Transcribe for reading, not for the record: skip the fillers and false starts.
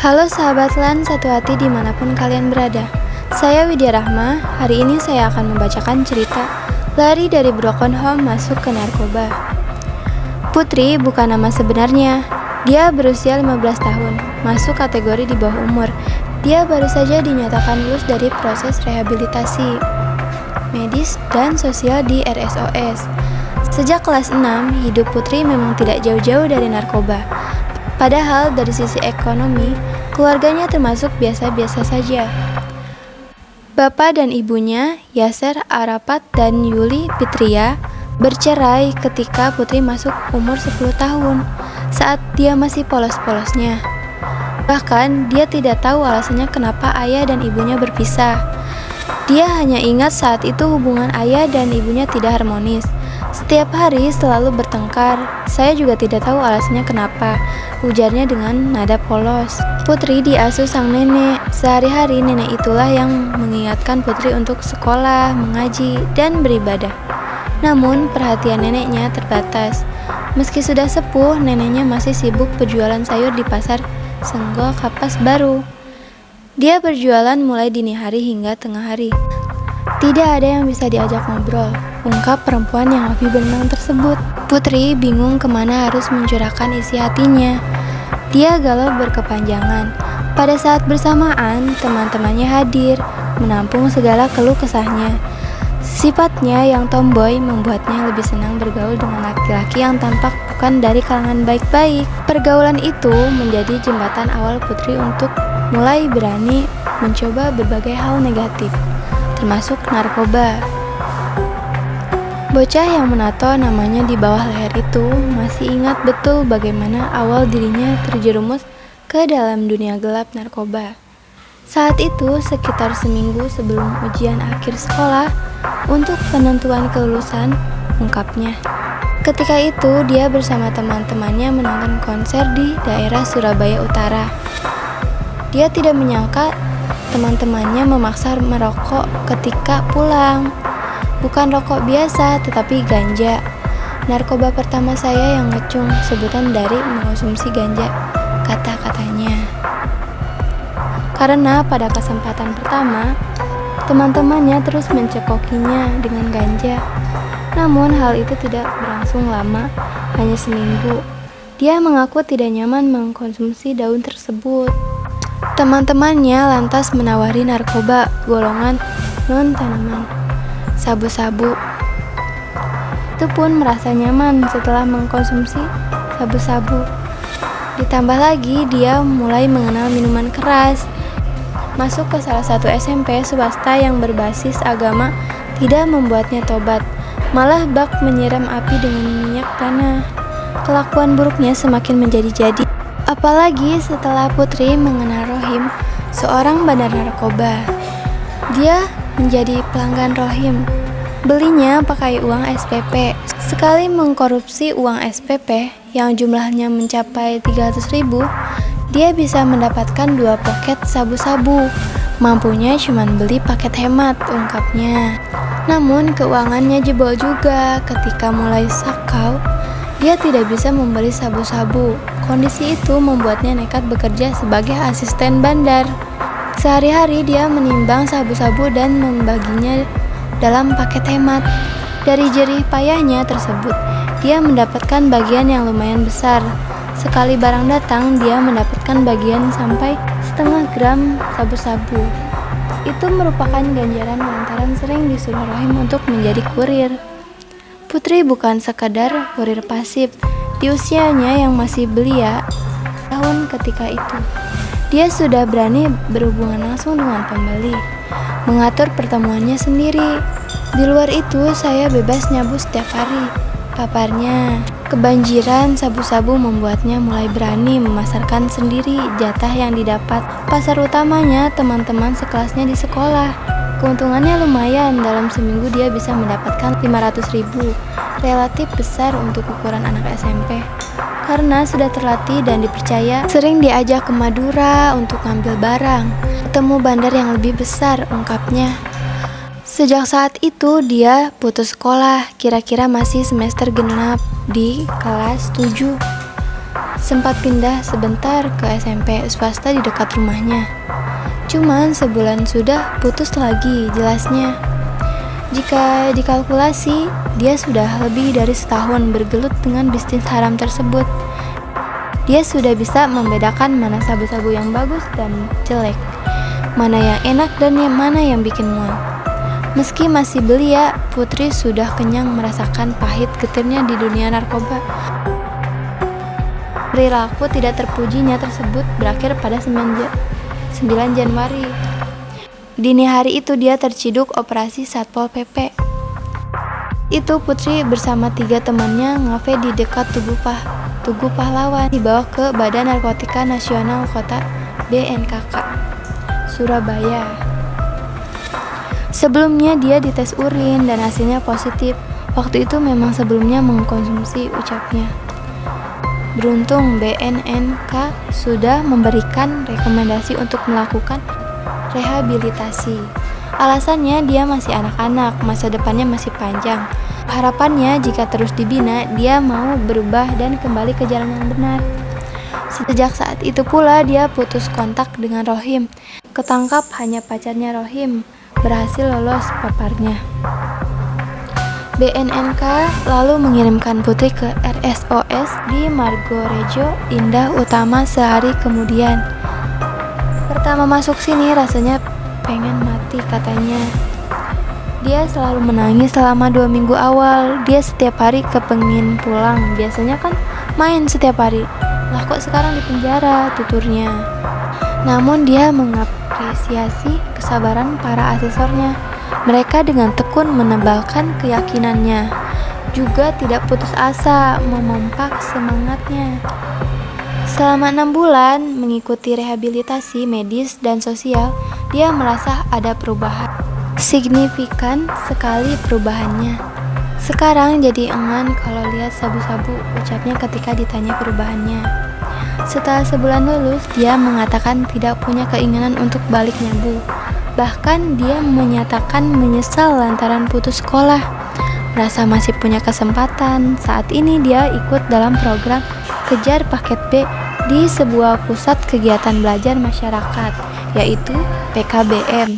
Halo sahabat LAN satu hati dimanapun kalian berada. Saya Widya Rahma. Hari ini saya akan membacakan cerita lari dari broken home masuk ke narkoba. Putri bukan nama sebenarnya. Dia berusia 15 tahun, masuk kategori di bawah umur. Dia baru saja dinyatakan lulus dari proses rehabilitasi medis dan sosial di RSOS. Sejak kelas 6, hidup Putri memang tidak jauh-jauh dari narkoba. Padahal dari sisi ekonomi, keluarganya termasuk biasa-biasa saja. Bapak dan ibunya, Yaser Arapat dan Yuli Fitria, bercerai ketika Putri masuk umur 10 tahun, saat dia masih polos-polosnya. Bahkan, dia tidak tahu alasannya kenapa ayah dan ibunya berpisah. Dia hanya ingat saat itu hubungan ayah dan ibunya tidak harmonis. Setiap hari selalu bertengkar. Saya juga tidak tahu alasannya kenapa, ujarnya dengan nada polos. Putri diasuh sang nenek. Sehari-hari nenek itulah yang mengingatkan Putri untuk sekolah, mengaji, dan beribadah. Namun perhatian neneknya terbatas. Meski sudah sepuh, neneknya masih sibuk berjualan sayur di pasar Senggol Kapas Baru. Dia berjualan mulai dini hari hingga tengah hari. Tidak ada yang bisa diajak ngobrol, ungkap perempuan yang lebih benang tersebut. Putri bingung kemana harus mencurahkan isi hatinya. Dia galau berkepanjangan. Pada saat bersamaan, teman-temannya hadir, menampung segala keluh kesahnya. Sifatnya yang tomboy membuatnya lebih senang bergaul dengan laki-laki yang tampak bukan dari kalangan baik-baik. Pergaulan itu menjadi jembatan awal Putri untuk mulai berani mencoba berbagai hal negatif, termasuk narkoba. Bocah yang menato namanya di bawah leher itu masih ingat betul bagaimana awal dirinya terjerumus ke dalam dunia gelap narkoba. Saat itu sekitar seminggu sebelum ujian akhir sekolah untuk penentuan kelulusan, ungkapnya. Ketika itu dia bersama teman-temannya menonton konser di daerah Surabaya Utara. Dia tidak menyangka teman-temannya memaksa merokok ketika pulang. Bukan rokok biasa, tetapi ganja. Narkoba pertama saya yang ngecung, sebutan dari mengonsumsi ganja, kata-katanya. Karena pada kesempatan pertama, teman-temannya terus mencekokinya dengan ganja. Namun hal itu tidak berlangsung lama, hanya seminggu. Dia mengaku tidak nyaman mengkonsumsi daun tersebut. Teman-temannya lantas menawari narkoba golongan non-tanaman, sabu-sabu. Itu pun merasa nyaman setelah mengkonsumsi sabu-sabu. Ditambah lagi dia mulai mengenal minuman keras. Masuk ke salah satu SMP swasta yang berbasis agama tidak membuatnya tobat, malah bak menyiram api dengan minyak tanah. Kelakuan buruknya semakin menjadi-jadi. Apalagi setelah Putri mengenal Rohim, seorang bandar narkoba. Dia menjadi pelanggan Rohim. Belinya pakai uang SPP. Sekali mengkorupsi uang SPP yang jumlahnya mencapai 300.000, dia bisa mendapatkan 2 poket sabu-sabu. Mampunya cuma beli paket hemat, ungkapnya. Namun keuangannya jebol juga. Ketika mulai sakau, dia tidak bisa membeli sabu-sabu. Kondisi itu membuatnya nekat bekerja sebagai asisten bandar. Sehari-hari dia menimbang sabu-sabu dan membaginya dalam paket hemat. Dari jerih payahnya tersebut, dia mendapatkan bagian yang lumayan besar. Sekali barang datang, dia mendapatkan bagian sampai setengah gram sabu-sabu. Itu merupakan ganjaran lantaran sering disuruh Rohim untuk menjadi kurir. Putri bukan sekadar kurir pasif. Di usianya yang masih belia tahun ketika itu, dia sudah berani berhubungan langsung dengan pembeli, mengatur pertemuannya sendiri. Di luar itu, saya bebas nyabu setiap hari, paparnya. Kebanjiran sabu-sabu membuatnya mulai berani memasarkan sendiri jatah yang didapat. Pasar utamanya teman-teman sekelasnya di sekolah. Keuntungannya lumayan, dalam seminggu dia bisa mendapatkan 500.000. Relatif besar untuk ukuran anak SMP. Karena sudah terlatih dan dipercaya, sering diajak ke Madura untuk ngambil barang. Ketemu bandar yang lebih besar, ungkapnya. Sejak saat itu dia putus sekolah, kira-kira masih semester genap di kelas 7. Sempat pindah sebentar ke SMP swasta di dekat rumahnya. Cuman sebulan sudah putus lagi jelasnya. Jika dikalkulasi, dia sudah lebih dari setahun bergelut dengan bisnis haram tersebut. Dia sudah bisa membedakan mana sabu-sabu yang bagus dan jelek, mana yang enak dan mana yang bikin mual. Meski masih belia, Putri sudah kenyang merasakan pahit getirnya di dunia narkoba. Perilaku tidak terpujinya tersebut berakhir pada 9 Januari. Dini hari itu dia terciduk operasi Satpol PP. Itu Putri bersama 3 temannya ngafe di dekat Tugu Pahlawan, dibawa ke Badan Narkotika Nasional Kota BNKK, Surabaya. Sebelumnya dia dites urin dan hasilnya positif. Waktu itu memang sebelumnya mengkonsumsi ucapnya. Beruntung BNNK sudah memberikan rekomendasi untuk melakukan rehabilitasi. Alasannya dia masih anak-anak, masa depannya masih panjang. Harapannya jika terus dibina, dia mau berubah dan kembali ke jalan yang benar. Sejak saat itu pula dia putus kontak dengan Rohim. Ketangkap hanya pacarnya Rohim, berhasil lolos paparnya. BNNK lalu mengirimkan Putri ke RSOS di Margorejo Indah Utama sehari kemudian. Pertama masuk sini rasanya pengen mati katanya. Dia selalu menangis selama 2 minggu awal. Dia setiap hari kepengin pulang. Biasanya kan main setiap hari. Lah kok sekarang di penjara, tuturnya. Namun dia mengapresiasi kesabaran para asesornya. Mereka dengan tekun menebalkan keyakinannya, juga tidak putus asa memompa semangatnya. Selama 6 bulan mengikuti rehabilitasi medis dan sosial, dia merasa ada perubahan. Signifikan sekali perubahannya. Sekarang jadi enggan kalau lihat sabu-sabu, ucapnya ketika ditanya perubahannya. Setelah sebulan lulus, dia mengatakan tidak punya keinginan untuk balik nyabu. Bahkan dia menyatakan menyesal lantaran putus sekolah. Merasa masih punya kesempatan. Saat ini dia ikut dalam program Kejar Paket B di sebuah pusat kegiatan belajar masyarakat, yaitu PKBM.